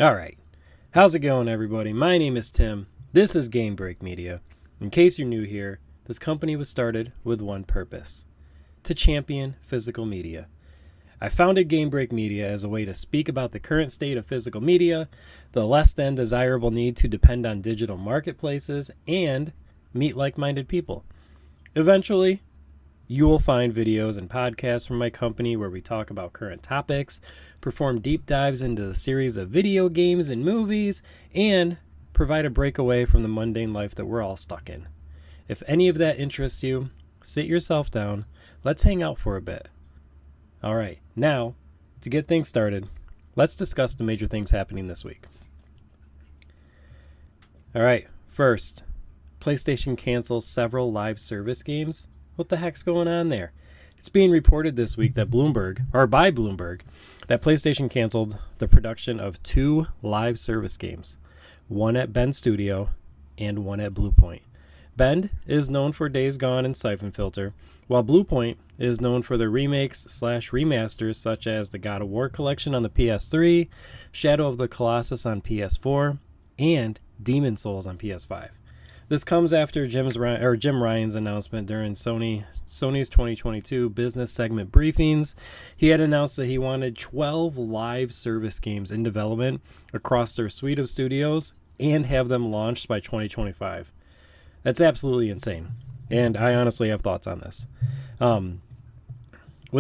All right. How's it going, everybody? My name is Tim. This is Game Break Media. In case you're new here, this company was started with one purpose: to champion physical media. I founded Game Break Media as a way to speak about the current state of physical media, the less than desirable need to depend on digital marketplaces, and meet like-minded people. Eventually, you will find videos and podcasts from my company where we talk about current topics, perform deep dives into the series of video games and movies, and provide a breakaway from the mundane life that we're all stuck in. If any of that interests you, sit yourself down. Let's hang out for a bit. All right, now, to get things started, let's discuss the major things happening this week. All right, first, PlayStation cancels several live service games. What the heck's going on there? It's being reported this week that by Bloomberg, that PlayStation canceled the production of 2 live service games, one at Bend Studio and one at Bluepoint. Bend is known for Days Gone and Siphon Filter, while Bluepoint is known for their remakes/remasters such as the God of War collection on the PS3, Shadow of the Colossus on PS4, and Demon Souls on PS5. This comes after Jim Ryan's announcement during Sony's 2022 business segment briefings. He had announced that he wanted 12 live service games in development across their suite of studios and have them launched by 2025. That's absolutely insane, and I honestly have thoughts on this. When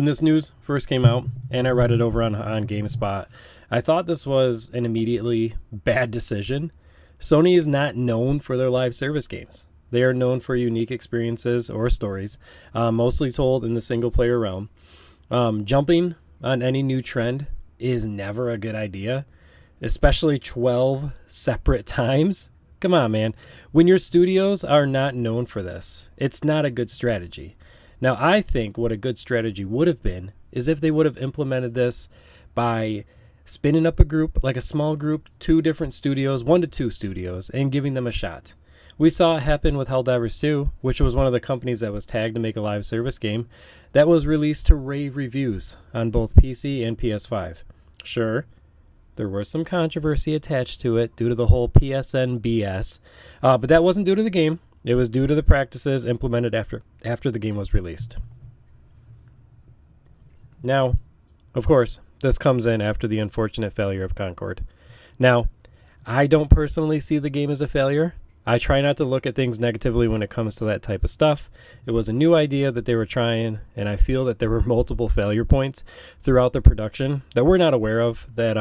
this news first came out, and I read it over on GameSpot, I thought this was an immediately bad decision. Sony is not known for their live service games. They are known for unique experiences or stories, mostly told in the single-player realm. Jumping on any new trend is never a good idea, especially 12 separate times. Come on, man. When your studios are not known for this, it's not a good strategy. Now, I think what a good strategy would have been is if they would have implemented this by spinning up a group, like a small group, 2 different studios, 1 to 2 studios, and giving them a shot. We saw it happen with Helldivers 2, which was one of the companies that was tagged to make a live service game that was released to rave reviews on both PC and PS5. Sure, there was some controversy attached to it due to the whole PSN BS, but that wasn't due to the game. It was due to the practices implemented after the game was released. Now, of course, this comes in after the unfortunate failure of Concord. Now, I don't personally see the game as a failure. I try not to look at things negatively when it comes to that type of stuff. It was a new idea that they were trying, and I feel that there were multiple failure points throughout the production that we're not aware of that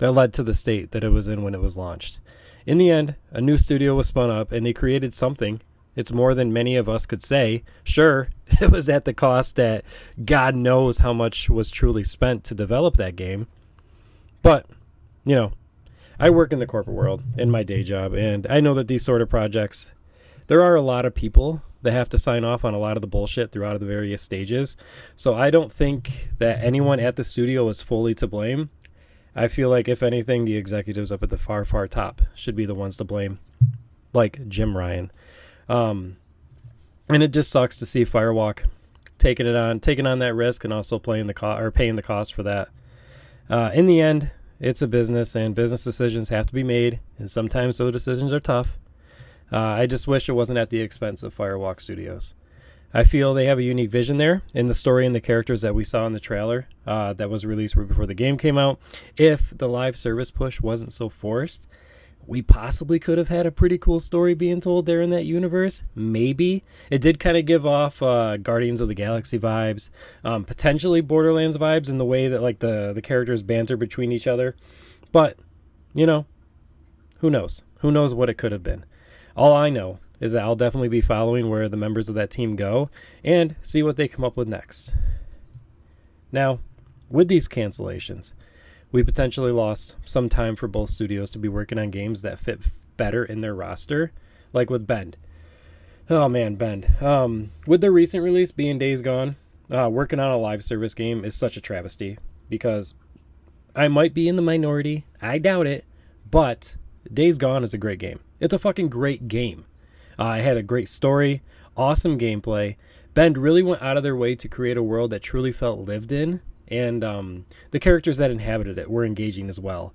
led to the state that it was in when it was launched. In the end, a new studio was spun up, and they created something. It's more than many of us could say. Sure, it was at the cost that God knows how much was truly spent to develop that game. But, I work in the corporate world in my day job, and I know that these sort of projects, there are a lot of people that have to sign off on a lot of the bullshit throughout the various stages. So I don't think that anyone at the studio is fully to blame. I feel like, if anything, the executives up at the far, far top should be the ones to blame, like Jim Ryan. And it just sucks to see Firewalk taking on that risk and also paying the cost for that. In the end, it's a business, and business decisions have to be made, and sometimes those decisions are tough. I just wish it wasn't at the expense of Firewalk Studios. I feel they have a unique vision there in the story and the characters that we saw in the trailer that was released right before the game came out. If the live service push wasn't so forced, we possibly could have had a pretty cool story being told there in that universe. Maybe. It did kind of give off Guardians of the Galaxy vibes, potentially Borderlands vibes in the way that like the characters banter between each other. But, who knows? Who knows what it could have been? All I know is that I'll definitely be following where the members of that team go and see what they come up with next. Now, with these cancellations, we potentially lost some time for both studios to be working on games that fit better in their roster, like with Bend. Oh man, Bend. With their recent release being Days Gone, working on a live service game is such a travesty because I might be in the minority. I doubt it, but Days Gone is a great game. It's a fucking great game. It had a great story, awesome gameplay. Bend really went out of their way to create a world that truly felt lived in and the characters that inhabited it were engaging as well.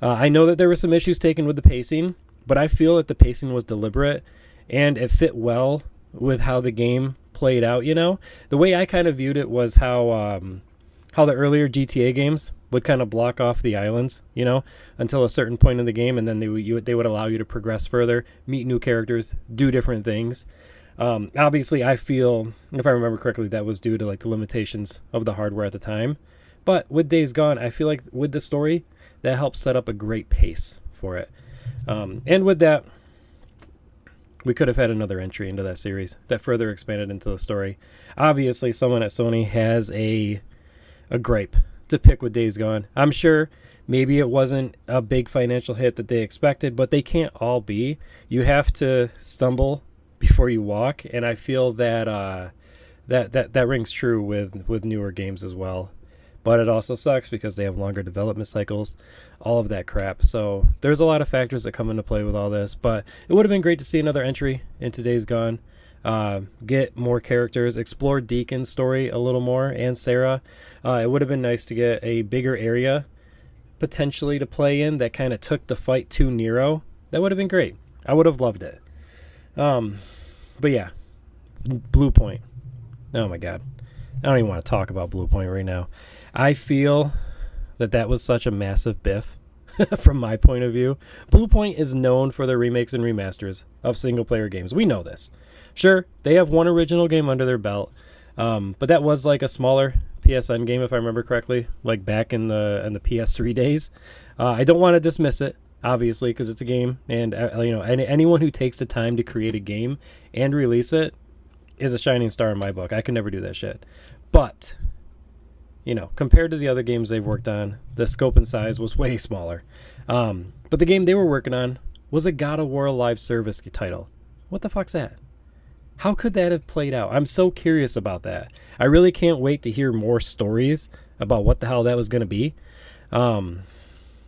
I know that there were some issues taken with the pacing, but I feel that the pacing was deliberate and it fit well with how the game played out. The way I kind of viewed it was how the earlier GTA games would kind of block off the islands, until a certain point in the game, and then they would allow you to progress further, meet new characters, do different things. Obviously, I feel, if I remember correctly, that was due to like the limitations of the hardware at the time. But with Days Gone, I feel like with the story, that helps set up a great pace for it. And with that, we could have had another entry into that series that further expanded into the story. Obviously, someone at Sony has a gripe to pick with Days Gone. I'm sure maybe it wasn't a big financial hit that they expected, but they can't all be. You have to stumble before you walk, and I feel that that rings true with newer games as well. But it also sucks because they have longer development cycles, all of that crap. So there's a lot of factors that come into play with all this. But it would have been great to see another entry into Days Gone. Get more characters, explore Deacon's story a little more, and Sarah. It would have been nice to get a bigger area potentially to play in that kind of took the fight to Nero. That would have been great. I would have loved it. But yeah, Blue Point. Oh my God. I don't even want to talk about Blue Point right now. I feel that was such a massive biff from my point of view. Blue Point is known for their remakes and remasters of single-player games. We know this. Sure, they have one original game under their belt, but that was like a smaller PSN game, if I remember correctly, like back in the PS3 days. I don't want to dismiss it, obviously, because it's a game, and anyone who takes the time to create a game and release it is a shining star in my book. I could never do that shit. But compared to the other games they've worked on, the scope and size was way smaller. But the game they were working on was a God of War live service title. What the fuck's that? How could that have played out? I'm so curious about that. I really can't wait to hear more stories about what the hell that was going to be.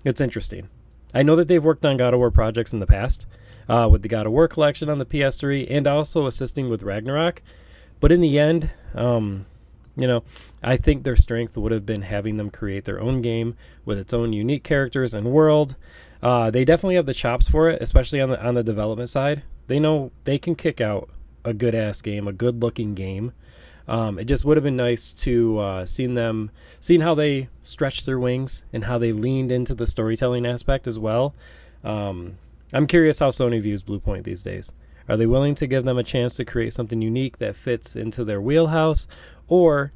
It's interesting. I know that they've worked on God of War projects in the past, with the God of War collection on the PS3 and also assisting with Ragnarok. But in the end, I think their strength would have been having them create their own game with its own unique characters and world. They definitely have the chops for it, especially on the development side. They know they can kick out a good-ass game, a good-looking game. It just would have been nice to seeing how they stretched their wings and how they leaned into the storytelling aspect as well. I'm curious how Sony views Blue Point these days. Are they willing to give them a chance to create something unique that fits into their wheelhouse, or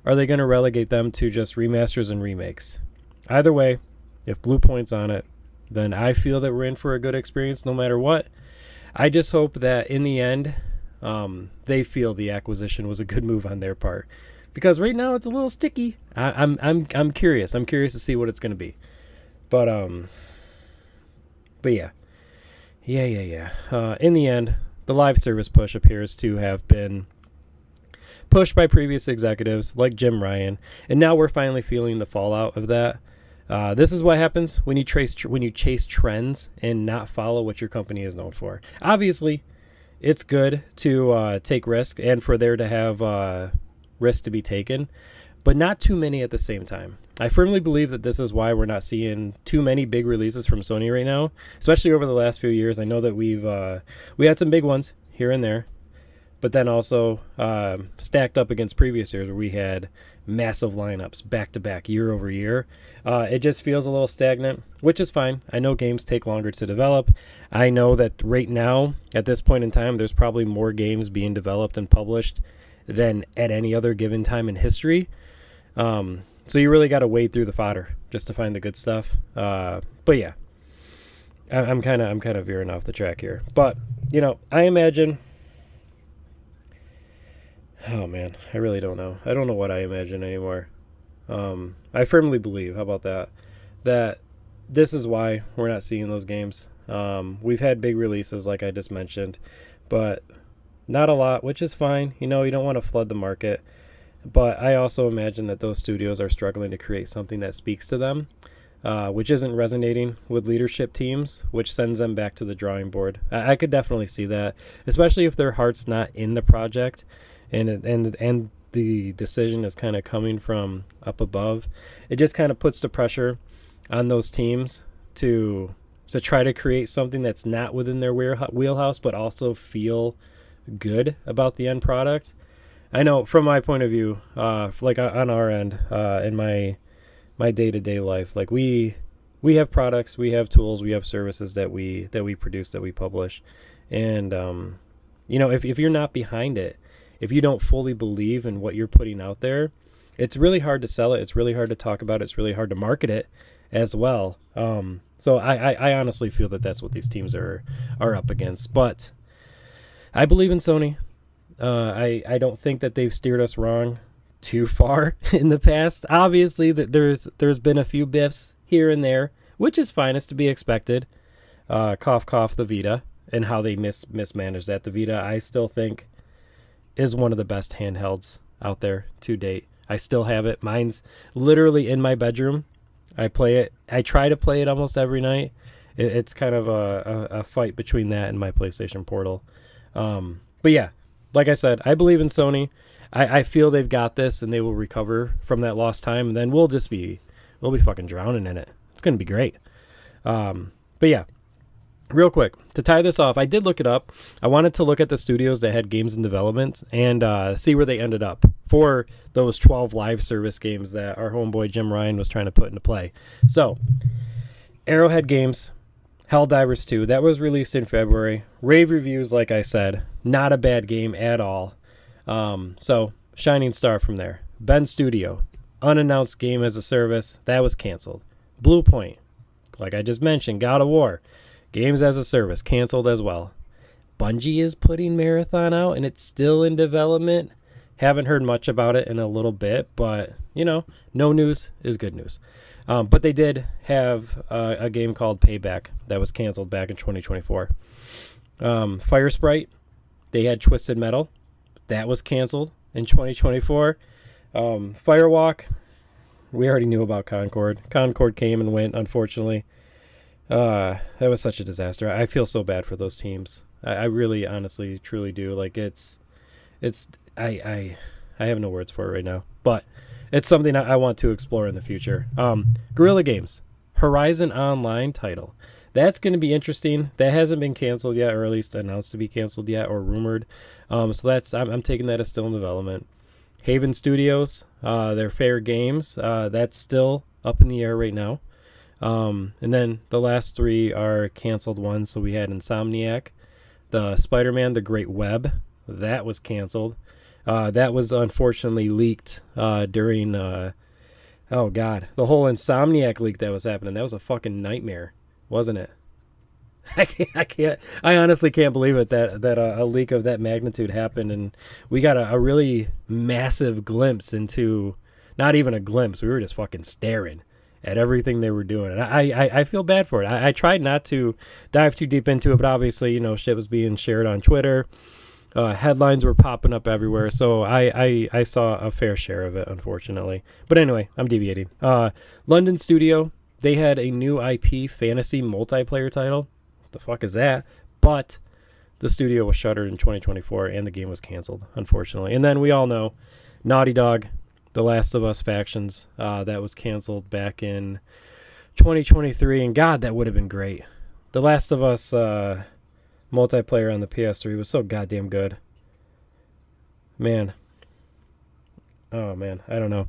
are they going to relegate them to just remasters and remakes? Either way, if Blue Point's on it, then I feel that we're in for a good experience no matter what. I just hope that in the end, they feel the acquisition was a good move on their part, because right now it's a little sticky. I'm curious. I'm curious to see what it's going to be. But yeah. In the end, the live service push appears to have been pushed by previous executives like Jim Ryan, and now we're finally feeling the fallout of that. This is what happens when you chase trends and not follow what your company is known for. Obviously, it's good to take risk and for there to have risk to be taken, but not too many at the same time. I firmly believe that this is why we're not seeing too many big releases from Sony right now, especially over the last few years. I know that we had some big ones here and there, but then also stacked up against previous years where we had massive lineups back to back year over year. It just feels a little stagnant, which is fine. I know games take longer to develop. I know that right now, at this point in time, there's probably more games being developed and published than at any other given time in history. So you really got to wade through the fodder just to find the good stuff. But yeah, I'm kind of veering off the track here. But I imagine. Oh man, I really don't know. I don't know what I imagine anymore. I firmly believe, how about that this is why we're not seeing those games. We've had big releases like I just mentioned, but not a lot, which is fine. You don't want to flood the market. But I also imagine that those studios are struggling to create something that speaks to them, which isn't resonating with leadership teams, which sends them back to the drawing board. I could definitely see that, especially if their heart's not in the project and the decision is kind of coming from up above, it just kind of puts the pressure on those teams to try to create something that's not within their wheelhouse, but also feel good about the end product. I know from my point of view, like on our end, in my day-to-day life, like we have products, we have tools, we have services that we produce, that we publish. And, if you're not behind it, if you don't fully believe in what you're putting out there, it's really hard to sell it. It's really hard to talk about it. It's really hard to market it as well. So I honestly feel that that's what these teams are up against. But I believe in Sony. I don't think that they've steered us wrong too far in the past. Obviously, there's been a few biffs here and there, which is fine. It's to be expected. Cough, cough, the Vita, and how they mismanaged that. The Vita, I still think, is one of the best handhelds out there to date. I still have it. Mine's literally in my bedroom. I play it. I try to play it almost every night. It's kind of a fight between that and my PlayStation Portal. But yeah, like I said, I believe in Sony. I feel they've got this, and they will recover from that lost time, and then we'll be fucking drowning in it. It's going to be great. But yeah, real quick, to tie this off, I did look it up. I wanted to look at the studios that had games in development and see where they ended up for those 12 live service games that our homeboy Jim Ryan was trying to put into play. So, Arrowhead Games, Helldivers 2, that was released in February. Rave reviews, like I said, not a bad game at all. So, shining star from there. Ben Studio, unannounced game as a service, that was canceled. Blue Point, like I just mentioned, God of War, games as a service, canceled as well. Bungie is putting Marathon out, and it's still in development. Haven't heard much about it in a little bit, but, no news is good news. But they did have a game called Payback that was canceled back in 2024. Fire Sprite, they had Twisted Metal. That was canceled in 2024. Firewalk, we already knew about Concord. Concord came and went, unfortunately. That was such a disaster. I feel so bad for those teams. I really, honestly, truly do. Like, I have no words for it right now. But it's something I want to explore in the future. Guerrilla Games, Horizon Online title. That's going to be interesting. That hasn't been canceled yet, or at least announced to be canceled yet, or rumored. So I'm taking that as still in development. Haven Studios, their Fair Games, that's still up in the air right now. And then the last three are canceled ones. So we had Insomniac, the Spider-Man, The Great Web, that was canceled. That was unfortunately leaked during, the whole Insomniac leak that was happening. That was a fucking nightmare, wasn't it? I honestly can't believe it that a leak of that magnitude happened, and we got a really massive glimpse into, not even a glimpse, we were just fucking staring at everything they were doing. And I feel bad for it. I tried not to dive too deep into it, but obviously, shit was being shared on Twitter. Headlines were popping up everywhere, so I saw a fair share of it, unfortunately. But anyway, I'm deviating. London Studio, they had a new IP fantasy multiplayer title. What the fuck is that? But the studio was shuttered in 2024, and the game was canceled, unfortunately. And then we all know Naughty Dog, The Last of Us Factions, that was canceled back in 2023, and God, that would have been great. The Last of Us multiplayer on the PS3 was so goddamn good. Man. Oh, man. I don't know.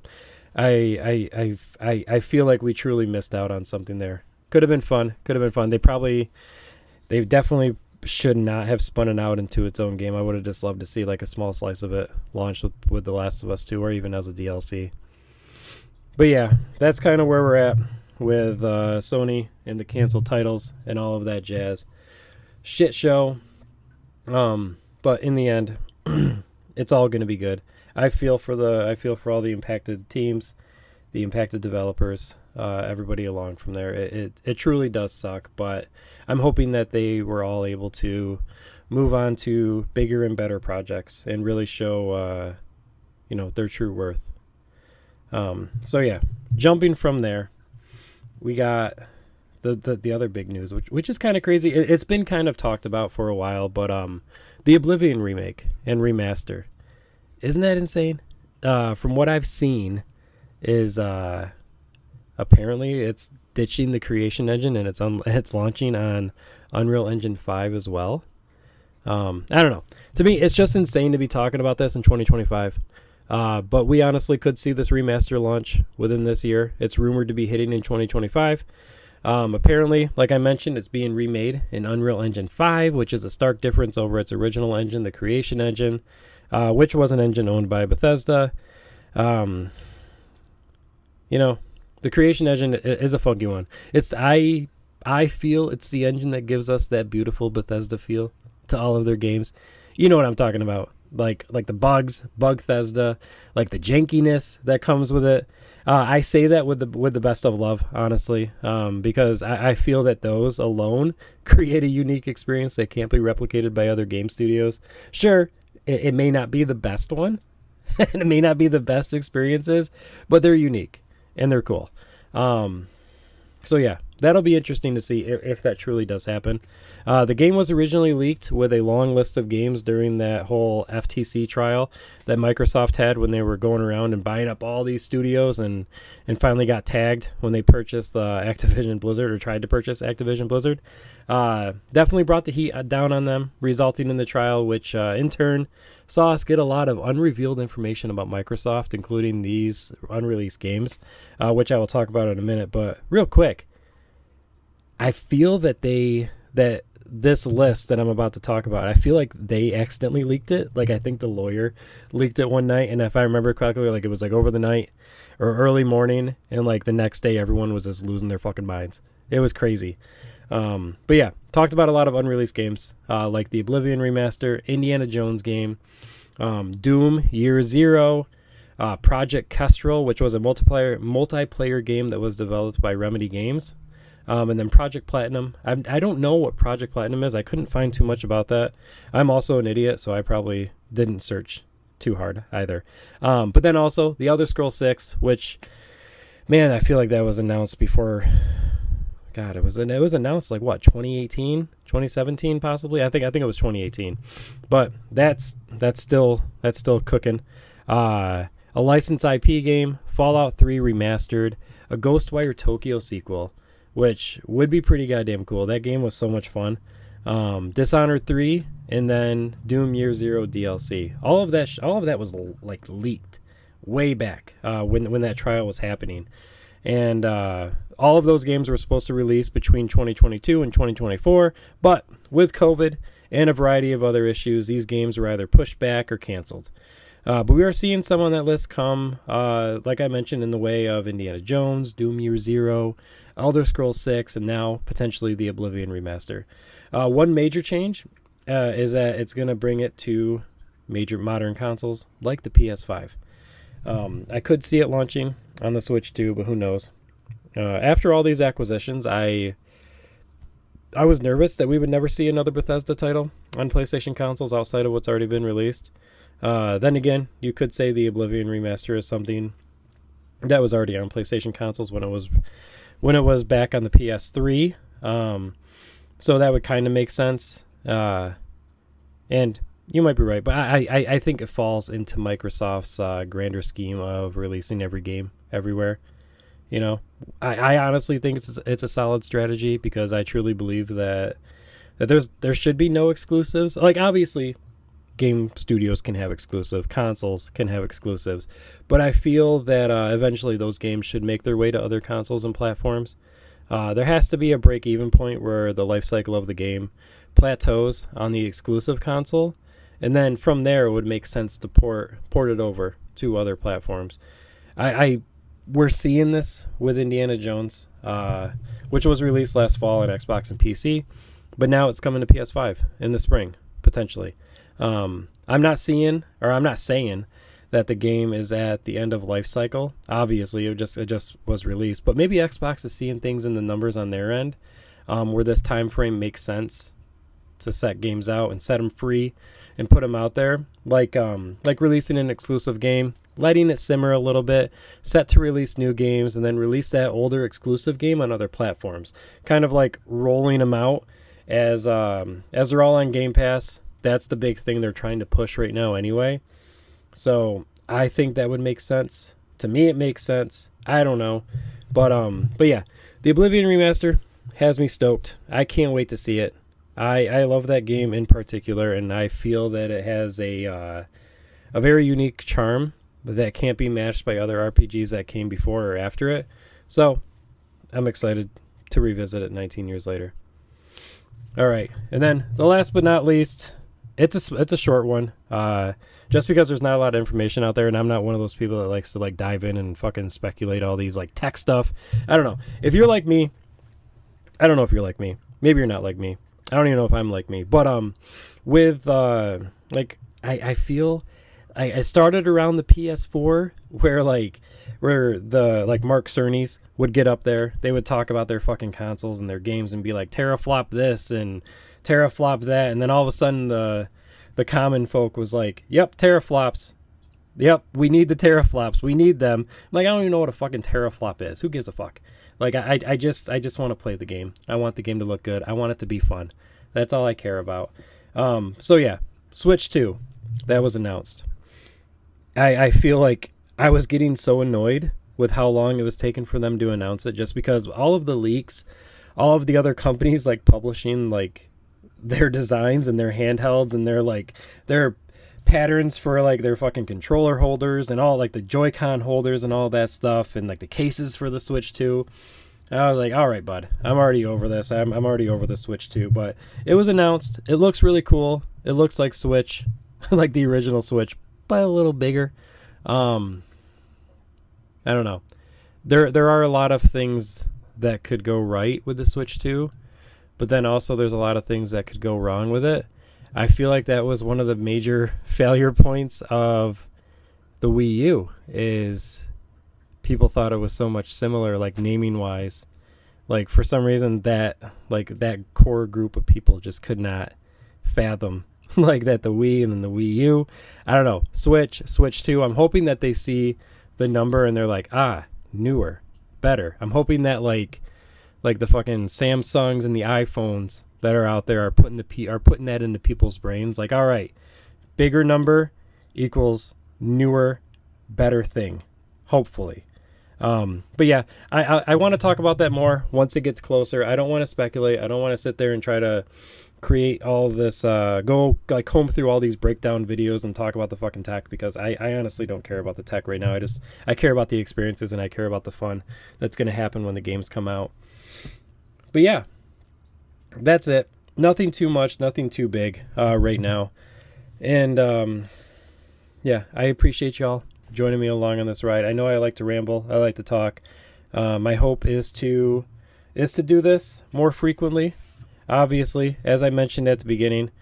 I feel like we truly missed out on something there. Could have been fun. They definitely should not have spun it out into its own game. I would have just loved to see like a small slice of it launched with The Last of Us 2, or even as a DLC. But yeah, that's kind of where we're at with Sony and the canceled titles and all of that jazz. Shit show. But in the end, it's all going to be good. I feel for all the impacted teams, the impacted developers, everybody along from there. It truly does suck, but I'm hoping that they were all able to move on to bigger and better projects and really show their true worth. So yeah, jumping from there, we got the other big news, which is kind of crazy. It's been kind of talked about for a while, but the Oblivion remake and remaster, isn't that insane? from what I've seen, is apparently it's ditching the Creation Engine and it's launching on Unreal Engine 5 as well. I don't know. To me, it's just insane to be talking about this in 2025. But we honestly could see this remaster launch within this year. It's rumored to be hitting in 2025. Apparently, like I mentioned, it's being remade in Unreal Engine 5, which is a stark difference over its original engine, the Creation Engine, which was an engine owned by Bethesda. The Creation Engine is a funky one. I feel it's the engine that gives us that beautiful Bethesda feel to all of their games. You know what I'm talking about. Like the bugs, Bugthesda, like the jankiness that comes with it. I say that with the best of love, honestly, because I feel that those alone create a unique experience that can't be replicated by other game studios. Sure, it may not be the best one, and it may not be the best experiences, but they're unique and they're cool. So yeah, that'll be interesting to see if that truly does happen. The game was originally leaked with a long list of games during that whole FTC trial that Microsoft had when they were going around and buying up all these studios and finally got tagged when they purchased Activision Blizzard or tried to purchase Activision Blizzard. Definitely brought the heat down on them, resulting in the trial, which in turn saw us get a lot of unrevealed information about Microsoft, including these unreleased games, which I will talk about in a minute. But real quick, I feel that this list that I'm about to talk about, I feel like they accidentally leaked it. Like, I think the lawyer leaked it one night, and if I remember correctly, like, it was like over the night or early morning, and like the next day everyone was just losing their fucking minds. It was crazy. But yeah, talked about a lot of unreleased games, like the Oblivion remaster, Indiana Jones game, Doom Year Zero, Project Kestrel, which was a multiplayer game that was developed by Remedy Games. And then Project Platinum. I don't know what Project Platinum is. I couldn't find too much about that. I'm also an idiot, so I probably didn't search too hard either. But then also The Elder Scrolls 6, which, man, I feel like that was announced before. God, it was announced like what, 2018, 2017 possibly. I think it was 2018. But that's still cooking. A licensed IP game, Fallout 3 remastered, a Ghostwire Tokyo sequel, which would be pretty goddamn cool. That game was so much fun. Dishonored 3, and then Doom Year Zero DLC. All of that was like leaked way back when that trial was happening, and all of those games were supposed to release between 2022 and 2024. But with COVID and a variety of other issues, these games were either pushed back or canceled. But we are seeing some on that list come, like I mentioned, in the way of Indiana Jones, Doom Year Zero, Elder Scrolls 6, and now potentially the Oblivion remaster. One major change is that it's going to bring it to major modern consoles like the PS5. I could see it launching on the Switch too, but who knows? After all these acquisitions, I was nervous that we would never see another Bethesda title on PlayStation consoles outside of what's already been released. Then again, you could say the Oblivion remaster is something that was already on PlayStation consoles when it was back on the PS3. So that would kind of make sense. And you might be right, but I think it falls into Microsoft's grander scheme of releasing every game everywhere. You know, I honestly think it's a solid strategy because I truly believe that there should be no exclusives. Like, obviously, game studios can have exclusive, consoles can have exclusives, but I feel that eventually those games should make their way to other consoles and platforms. There has to be a break-even point where the life cycle of the game plateaus on the exclusive console, and then from there it would make sense to port it over to other platforms. We're seeing this with Indiana Jones, which was released last fall on Xbox and PC, but now it's coming to PS5 in the spring, potentially. I'm not saying that the game is at the end of life cycle. Obviously, it just was released, but maybe Xbox is seeing things in the numbers on their end, where this time frame makes sense to set games out and set them free and put them out there, like releasing an exclusive game, letting it simmer a little bit, set to release new games, and then release that older exclusive game on other platforms. Kind of like rolling them out as they're all on Game Pass. That's the big thing they're trying to push right now anyway. So I think that would make sense. To me, it makes sense. I don't know. But yeah, the Oblivion remaster has me stoked. I can't wait to see it. I love that game in particular, and I feel that it has a very unique charm that can't be matched by other RPGs that came before or after it. So I'm excited to revisit it 19 years later. All right, and then the last but not least, it's a short one. Just because there's not a lot of information out there, and I'm not one of those people that likes to like dive in and fucking speculate all these like tech stuff. I don't know. If you're like me, I don't know if you're like me. Maybe you're not like me. I don't even know if I'm like me. But with like I feel I started around the PS4 where the like Mark Cerny's would get up there. They would talk about their fucking consoles and their games and be like teraflop this and teraflop that, and then all of a sudden the common folk was like, yep, teraflops. Yep, we need the teraflops. We need them. I'm like, I don't even know what a fucking teraflop is. Who gives a fuck? Like, I just want to play the game. I want the game to look good. I want it to be fun. That's all I care about. So yeah, Switch 2, that was announced. I feel like I was getting so annoyed with how long it was taking for them to announce it, just because all of the leaks, all of the other companies like publishing like their designs and their handhelds and their patterns for like their fucking controller holders and all like the Joy-Con holders and all that stuff, and like the cases for the Switch 2. I was like, all right, bud, I'm already over this. I'm already over the Switch 2, but it was announced. It looks really cool. It looks like Switch, like the original Switch, but a little bigger. I don't know. There are a lot of things that could go right with the Switch 2, but then also there's a lot of things that could go wrong with it. I feel like that was one of the major failure points of the Wii U, is people thought it was so much similar, like naming wise. Like for some reason that core group of people just could not fathom like that the Wii and then the Wii U. I don't know. Switch 2. I'm hoping that they see the number and they're like, newer, better. I'm hoping that like the fucking Samsungs and the iPhones that are out there are putting that into people's brains. Like, all right, bigger number equals newer, better thing. Hopefully. But yeah, I want to talk about that more once it gets closer. I don't want to speculate. I don't want to sit there and try to create all this, go like comb through all these breakdown videos and talk about the fucking tech, because I honestly don't care about the tech right now. I care about the experiences and I care about the fun that's going to happen when the games come out. But yeah, that's it. Nothing too much, nothing too big, right now. And, yeah, I appreciate y'all joining me along on this ride. I know I like to ramble. I like to talk. My hope is to do this more frequently. Obviously, as I mentioned at the beginning,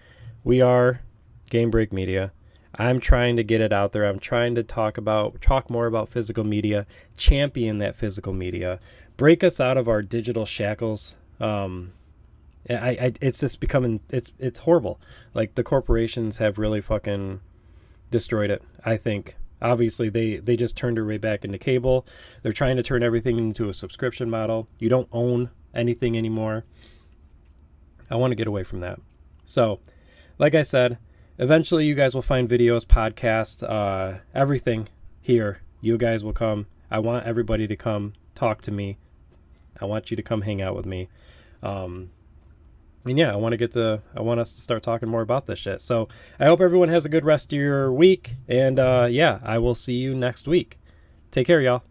we are Game Break Media. I'm trying to get it out there. I'm trying to talk more about physical media, champion that physical media, break us out of our digital shackles. It's just becoming, it's horrible. Like the corporations have really fucking destroyed it, I think. Obviously, they just turned their way back into cable. They're trying to turn everything into a subscription model. You don't own anything anymore. I want to get away from that. So, like I said, eventually you guys will find videos, podcasts, everything here. You guys will come. I want everybody to come talk to me. I want you to come hang out with me. And yeah, I want us to start talking more about this shit. So I hope everyone has a good rest of your week. And yeah, I will see you next week. Take care, y'all.